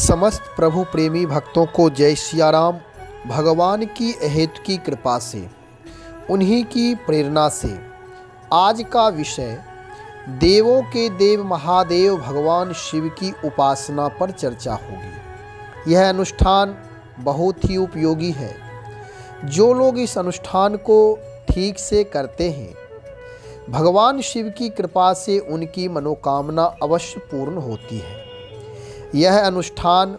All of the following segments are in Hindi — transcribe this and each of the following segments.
समस्त प्रभु प्रेमी भक्तों को जय सिया राम। भगवान की अहेतु की कृपा से, उन्हीं की प्रेरणा से आज का विषय देवों के देव महादेव भगवान शिव की उपासना पर चर्चा होगी। यह अनुष्ठान बहुत ही उपयोगी है। जो लोग इस अनुष्ठान को ठीक से करते हैं, भगवान शिव की कृपा से उनकी मनोकामना अवश्य पूर्ण होती है। यह अनुष्ठान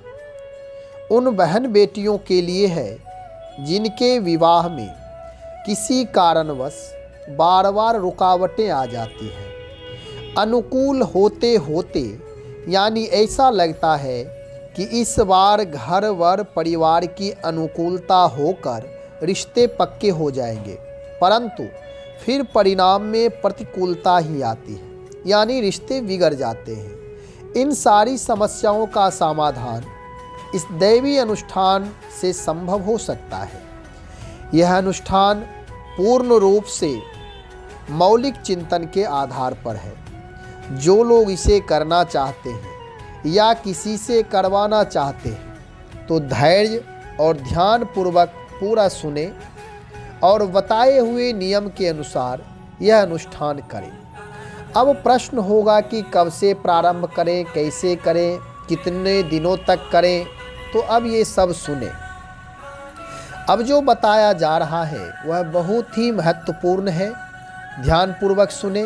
उन बहन बेटियों के लिए है जिनके विवाह में किसी कारणवश बार बार रुकावटें आ जाती हैं। अनुकूल होते होते यानी ऐसा लगता है कि इस बार घर वर परिवार की अनुकूलता होकर रिश्ते पक्के हो जाएंगे, परंतु फिर परिणाम में प्रतिकूलता ही आती है, यानी रिश्ते बिगड़ जाते हैं। इन सारी समस्याओं का समाधान इस दैवी अनुष्ठान से संभव हो सकता है। यह अनुष्ठान पूर्ण रूप से मौलिक चिंतन के आधार पर है। जो लोग इसे करना चाहते हैं या किसी से करवाना चाहते हैं तो धैर्य और ध्यान पूर्वक पूरा सुने और बताए हुए नियम के अनुसार यह अनुष्ठान करें। अब प्रश्न होगा कि कब से प्रारंभ करें, कैसे करें, कितने दिनों तक करें, तो अब ये सब सुने। अब जो बताया जा रहा है वह बहुत ही महत्वपूर्ण है, ध्यानपूर्वक सुने।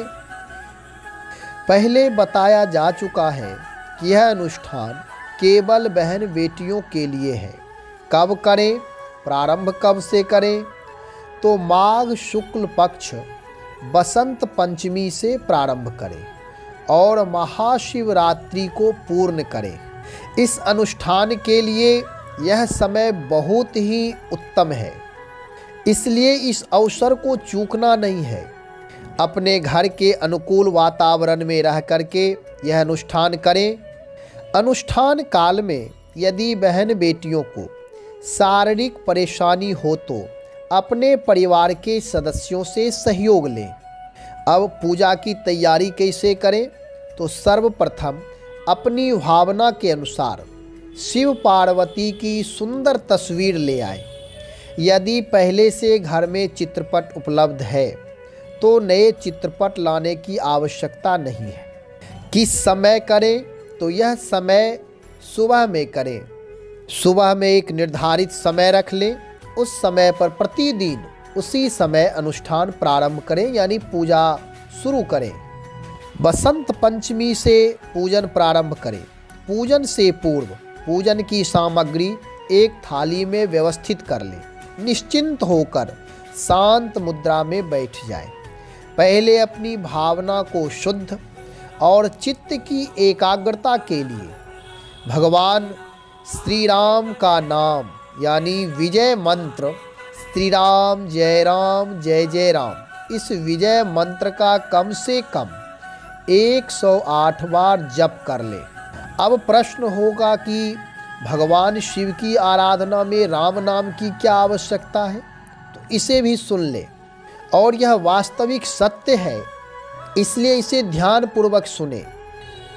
पहले बताया जा चुका है कि यह अनुष्ठान केवल बहन बेटियों के लिए है। कब करें, प्रारंभ कब से करें, तो माघ शुक्ल पक्ष बसंत पंचमी से प्रारंभ करें और महाशिवरात्रि को पूर्ण करें। इस अनुष्ठान के लिए यह समय बहुत ही उत्तम है, इसलिए इस अवसर को चूकना नहीं है। अपने घर के अनुकूल वातावरण में रह करके यह अनुष्ठान करें। अनुष्ठान काल में यदि बहन बेटियों को शारीरिक परेशानी हो तो अपने परिवार के सदस्यों से सहयोग लें। अब पूजा की तैयारी कैसे करें, तो सर्वप्रथम अपनी भावना के अनुसार शिव पार्वती की सुंदर तस्वीर ले आए। यदि पहले से घर में चित्रपट उपलब्ध है तो नए चित्रपट लाने की आवश्यकता नहीं है। किस समय करें, तो यह समय सुबह में करें। सुबह में एक निर्धारित समय रख लें। उस समय पर प्रतिदिन उसी समय अनुष्ठान प्रारंभ करें, यानी पूजा शुरू करें। बसंत पंचमी से पूजन प्रारंभ करें। पूजन से पूर्व पूजन की सामग्री एक थाली में व्यवस्थित कर लें। निश्चिंत होकर शांत मुद्रा में बैठ जाएं। पहले अपनी भावना को शुद्ध और चित्त की एकाग्रता के लिए भगवान श्री राम का नाम यानी विजय मंत्र श्री राम जय जय राम, इस विजय मंत्र का कम से कम 108 बार जप कर ले। अब प्रश्न होगा कि भगवान शिव की आराधना में राम नाम की क्या आवश्यकता है, तो इसे भी सुन ले। और यह वास्तविक सत्य है, इसलिए इसे ध्यानपूर्वक सुने।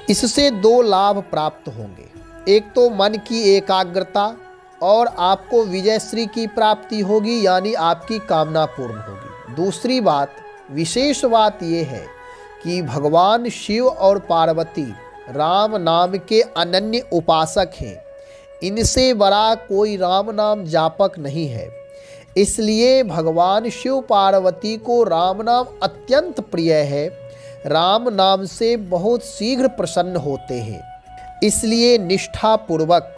इससे दो लाभ प्राप्त होंगे। एक तो मन की एकाग्रता और आपको विजयश्री की प्राप्ति होगी, यानी आपकी कामना पूर्ण होगी। दूसरी बात, विशेष बात यह है कि भगवान शिव और पार्वती राम नाम के अनन्य उपासक हैं। इनसे बड़ा कोई राम नाम जापक नहीं है। इसलिए भगवान शिव पार्वती को राम नाम अत्यंत प्रिय है। राम नाम से बहुत शीघ्र प्रसन्न होते हैं। इसलिए निष्ठापूर्वक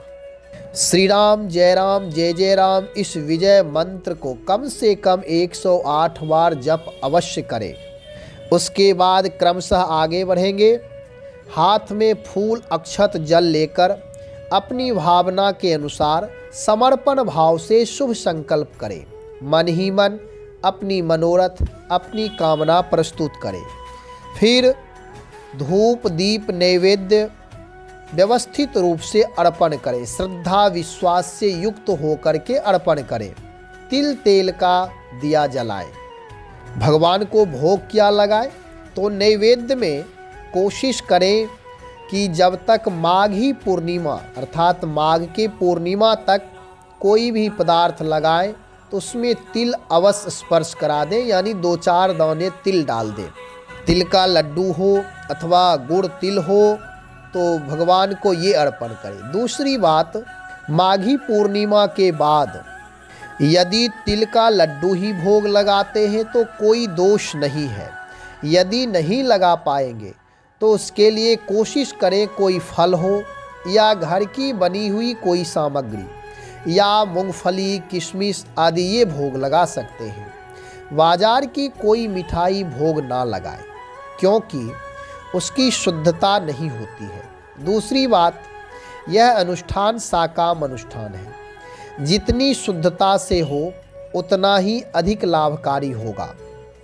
श्री राम जय जय राम इस विजय मंत्र को कम से कम 108 बार जप अवश्य करें। उसके बाद क्रमशः आगे बढ़ेंगे। हाथ में फूल अक्षत जल लेकर अपनी भावना के अनुसार समर्पण भाव से शुभ संकल्प करें। मन ही मन अपनी मनोरथ, अपनी कामना प्रस्तुत करें। फिर धूप दीप नैवेद्य व्यवस्थित रूप से अर्पण करें। श्रद्धा विश्वास से युक्त होकर के अर्पण करें। तिल तेल का दिया जलाएं। भगवान को भोग क्या लगाए, तो नैवेद्य में कोशिश करें कि जब तक माघी पूर्णिमा अर्थात माघ के पूर्णिमा तक कोई भी पदार्थ लगाए तो उसमें तिल अवश्य स्पर्श करा दें, यानी 2-4 दाने तिल डाल दें। तिल का लड्डू हो अथवा गुड़ तिल हो तो भगवान को ये अर्पण करें। दूसरी बात, माघी पूर्णिमा के बाद यदि तिल का लड्डू ही भोग लगाते हैं तो कोई दोष नहीं है। यदि नहीं लगा पाएंगे तो उसके लिए कोशिश करें कोई फल हो या घर की बनी हुई कोई सामग्री या मूंगफली किशमिश आदि ये भोग लगा सकते हैं। बाजार की कोई मिठाई भोग ना लगाएं क्योंकि उसकी शुद्धता नहीं होती है। दूसरी बात, यह अनुष्ठान साकाम अनुष्ठान है। जितनी शुद्धता से हो उतना ही अधिक लाभकारी होगा।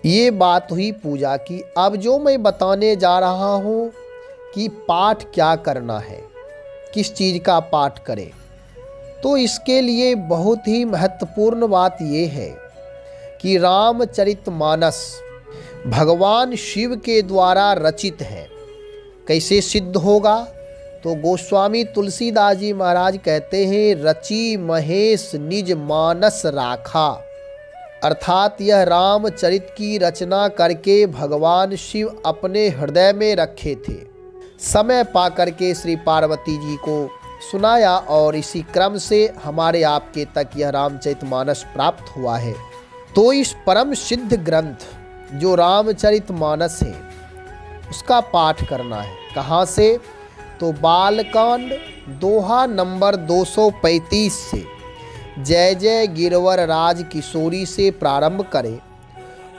ये बात हुई पूजा की। अब जो मैं बताने जा रहा हूँ कि पाठ क्या करना है, किस चीज़ का पाठ करें, तो इसके लिए बहुत ही महत्वपूर्ण बात ये है कि रामचरितमानस भगवान शिव के द्वारा रचित है। कैसे सिद्ध होगा? तो गोस्वामी तुलसीदास जी महाराज कहते हैं, रची महेश निज मानस राखा, अर्थात यह रामचरित की रचना करके भगवान शिव अपने हृदय में रखे थे। समय पा करके श्री पार्वती जी को सुनाया और इसी क्रम से हमारे आपके तक यह रामचरितमानस प्राप्त हुआ है। तो इस परम सिद्ध ग्रंथ जो रामचरितमानस है उसका पाठ करना है। कहाँ से? तो बालकांड दोहा नंबर 235 से जय जय गिरवर राज किशोरी से प्रारंभ करें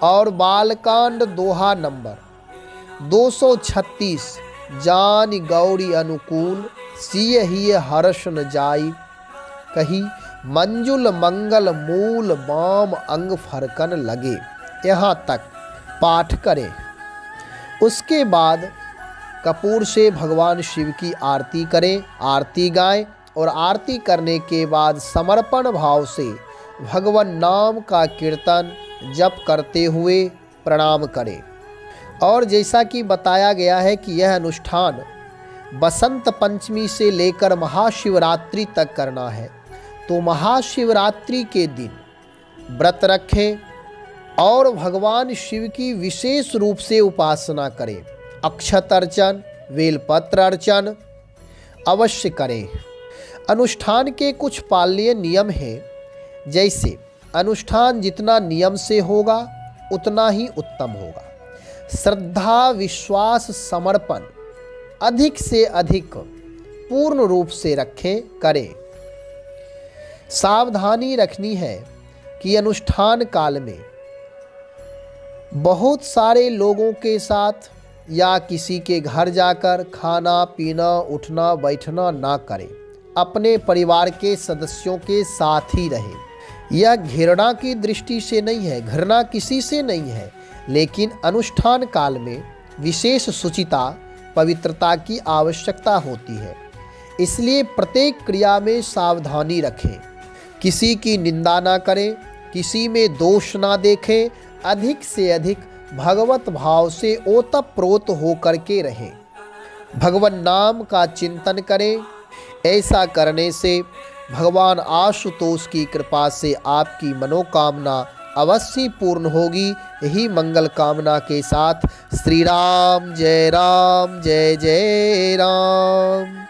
और बालकांड दोहा नंबर 236 जान गौरी अनुकूल सिय ही हर्ष न जाई कही मंजुल मंगल मूल बाम अंग फरकन लगे, यहाँ तक पाठ करें। उसके बाद कपूर से भगवान शिव की आरती करें, आरती गाएं और आरती करने के बाद समर्पण भाव से भगवान नाम का कीर्तन जप करते हुए प्रणाम करें। और जैसा कि बताया गया है कि यह अनुष्ठान बसंत पंचमी से लेकर महाशिवरात्रि तक करना है। तो महाशिवरात्रि के दिन व्रत रखें और भगवान शिव की विशेष रूप से उपासना करें। अक्षत अर्चन, बेलपत्र अर्चन अवश्य करें। अनुष्ठान के कुछ पालनीय नियम हैं, जैसे अनुष्ठान जितना नियम से होगा उतना ही उत्तम होगा। श्रद्धा विश्वास समर्पण अधिक से अधिक पूर्ण रूप से रखें करें। सावधानी रखनी है कि अनुष्ठान काल में बहुत सारे लोगों के साथ या किसी के घर जाकर खाना पीना उठना बैठना ना करें। अपने परिवार के सदस्यों के साथ ही रहें। यह घृणा की दृष्टि से नहीं है, घृणा किसी से नहीं है, लेकिन अनुष्ठान काल में विशेष शुचिता पवित्रता की आवश्यकता होती है। इसलिए प्रत्येक क्रिया में सावधानी रखें। किसी की निंदा ना करें, किसी में दोष ना देखें। अधिक से अधिक भगवत भाव से ओतप्रोत होकर के रहें। भगवान नाम का चिंतन करें। ऐसा करने से भगवान आशुतोष की कृपा से आपकी मनोकामना अवश्य पूर्ण होगी। यही मंगल कामना के साथ श्री राम जय जय राम।